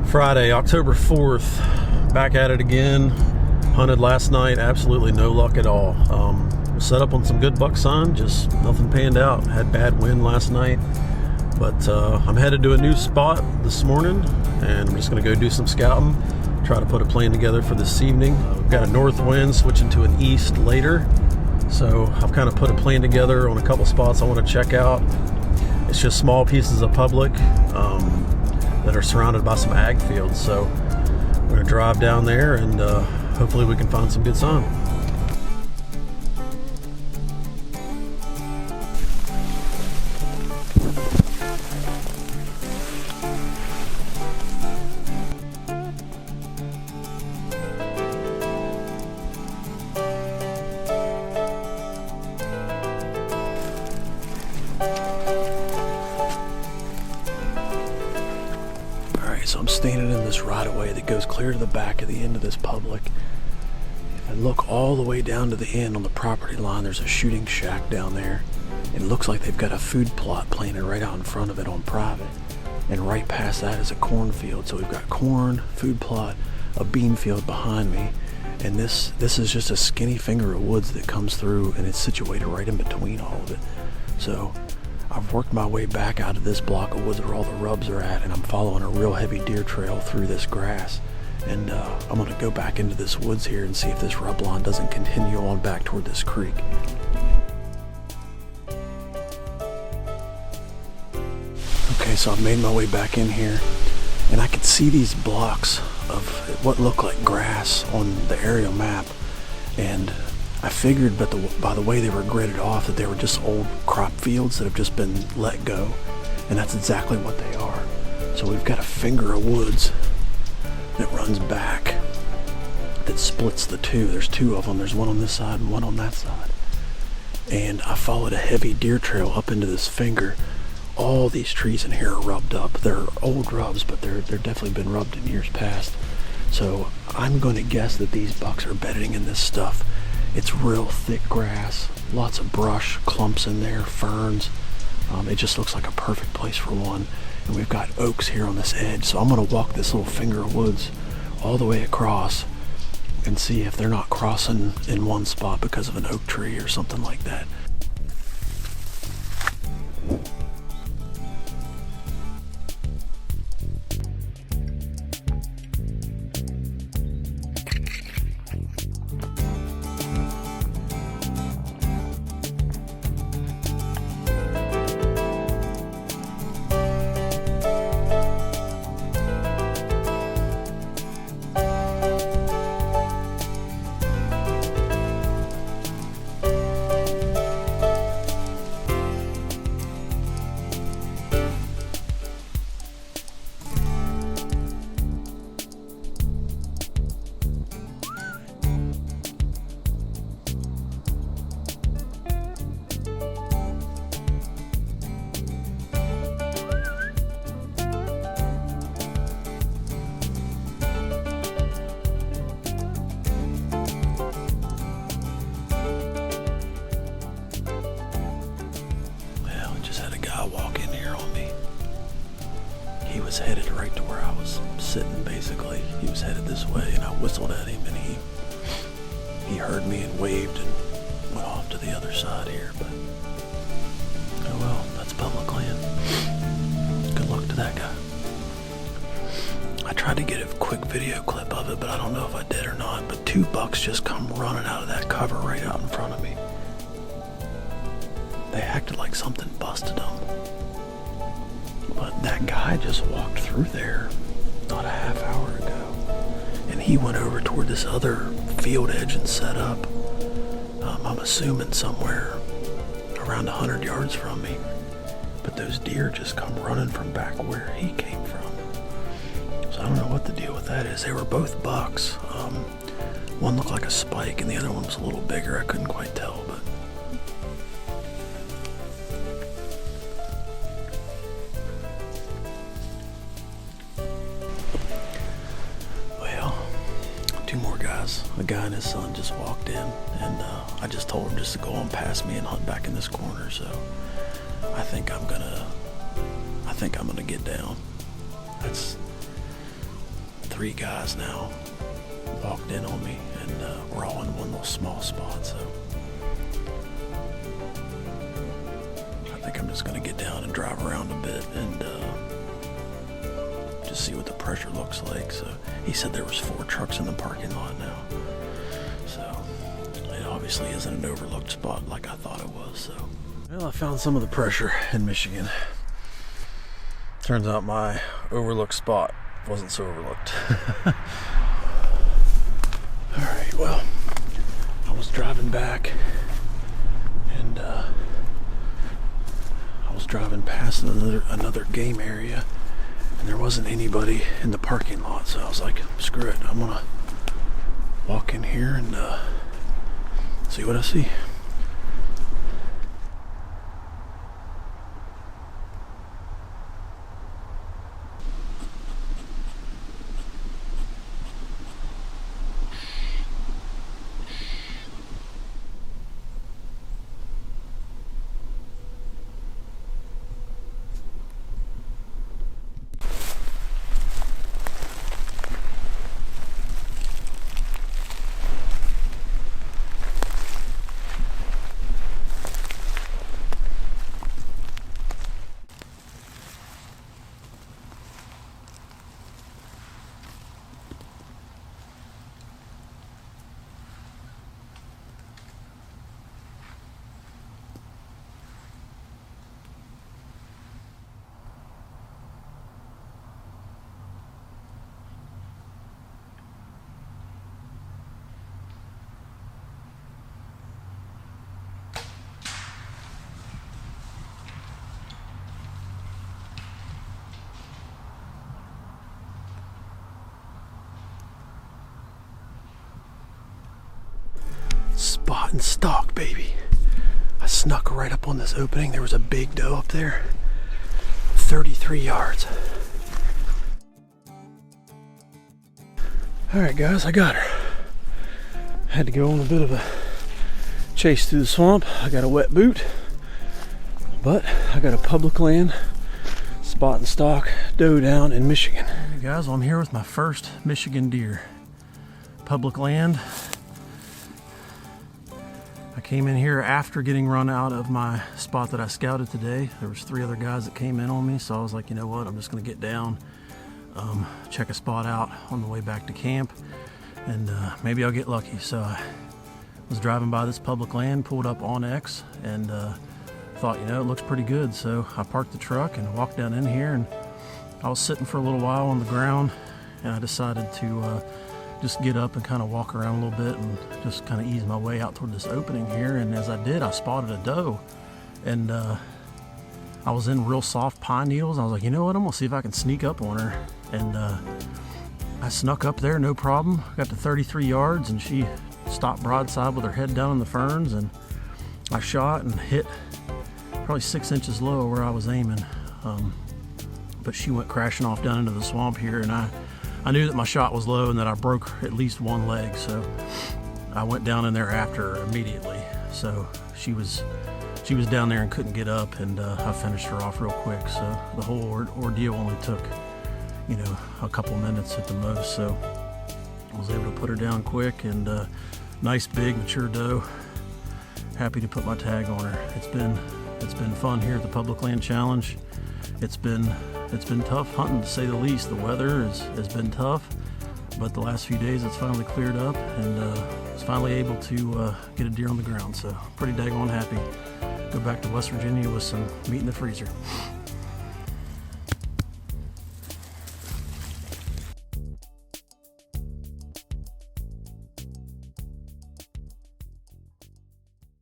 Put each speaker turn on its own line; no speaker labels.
Friday, October 4th, back at it again. Hunted last night, absolutely no luck at all. Set up on some good buck sign, just nothing panned out. Had bad wind last night, but I'm headed to a new spot this morning, and I'm just going to go do some scouting, try to put a plan together for this evening. We've got a north wind switching to an east later, so I've kind of put a plan together on a couple spots I want to check out. It's just small pieces of public that are surrounded by some ag fields, so we're going to drive down there and hopefully we can find some good sign. So I'm standing in this right-of-way that goes clear to the back of the end of this public. If I look all the way down to the end on the property line, there's a shooting shack down there. It looks like they've got a food plot planted right out in front of it on private. And right past that is a cornfield. So we've got corn, food plot, a bean field behind me. And this is just a skinny finger of woods that comes through, and it's situated right in between all of it. So I've worked my way back out of this block of woods where all the rubs are at, and I'm following a real heavy deer trail through this grass. And I'm going to go back into this woods here and see if this rub line doesn't continue on back toward this creek. Okay, so I've made my way back in here, and I could see these blocks of what looked like grass on the aerial map, and I figured by the way they were gridded off that they were just old crop fields that have just been let go, and that's exactly what they are. So we've got a finger of woods that runs back that splits the two. There's two of them. There's one on this side and one on that side. And I followed a heavy deer trail up into this finger. All these trees in here are rubbed up. They're old rubs, but they're definitely been rubbed in years past. So I'm going to guess that these bucks are bedding in this stuff. It's real thick grass, lots of brush, clumps in there, ferns. It just looks like a perfect place for one. And we've got oaks here on this edge, so I'm going to walk this little finger of woods all the way across and see if they're not crossing in one spot because of an oak tree or something like that. Walk in here on me. He was headed right to where I was sitting, basically. He was headed this way, and I whistled at him, and he heard me and waved and went off to the other side here. But oh well, that's public land. Good luck to that guy. I tried to get a quick video clip of it, but I don't know if I did or not. But two bucks just come running out of that cover right out in front of me. They acted like something busted them. But that guy just walked through there not a half hour ago. And he went over toward this other field edge and set up. I'm assuming somewhere around 100 yards from me. But those deer just come running from back where he came from. So I don't know what the deal with that is. They were both bucks. One looked like a spike and the other one was a little bigger. I couldn't quite tell, but two more guys. A guy and his son just walked in, and I just told him just to go on past me and hunt back in this corner. So I think I'm gonna get down. 3 guys now walked in on me, and we're all in one little small spot, so I think I'm just gonna get down and drive around a bit and just see what the pressure looks like. So he said there was 4 trucks in the parking lot now, so it obviously isn't an overlooked spot like I thought it was. So, well, I found some of the pressure in Michigan. Turns out my overlooked spot wasn't so overlooked. Alright, well, I was driving back, and I was driving past another game area, and there wasn't anybody in the parking lot, so I was like, screw it, I'm gonna walk in here and see what I see. Spot and stalk, baby. I snuck right up on this opening. There was a big doe up there. 33 yards. Alright guys, I got her. Had to go on a bit of a chase through the swamp. I got a wet boot, but I got a public land spot and stalk doe down in Michigan. Hey guys, well, I'm here with my first Michigan deer. Public land. I came in here after getting run out of my spot that I scouted today. There was 3 other guys that came in on me, so I was like, you know what, I'm just gonna get down, check a spot out on the way back to camp, and maybe I'll get lucky. So I was driving by this public land, pulled up on X, and thought, you know, it looks pretty good. So I parked the truck and walked down in here, and I was sitting for a little while on the ground, and I decided to just get up and kind of walk around a little bit and just kind of ease my way out toward this opening here. And as I did, I spotted a doe, and I was in real soft pine needles. I was like, you know what, I'm gonna see if I can sneak up on her. And I snuck up there, no problem. Got to 33 yards, and she stopped broadside with her head down in the ferns, and I shot and hit probably 6 inches low where I was aiming. But she went crashing off down into the swamp here, and I knew that my shot was low and that I broke at least one leg, so I went down in there after her immediately. So she was down there and couldn't get up, and I finished her off real quick. So the whole ordeal only took, you know, a couple minutes at the most. So I was able to put her down quick, and nice big mature doe. Happy to put my tag on her. It's been fun here at the Public Land Challenge. It's been tough hunting, to say the least. The weather has been tough, but the last few days it's finally cleared up, and was finally able to get a deer on the ground. So pretty daggone happy. Go back to West Virginia with some meat in the freezer.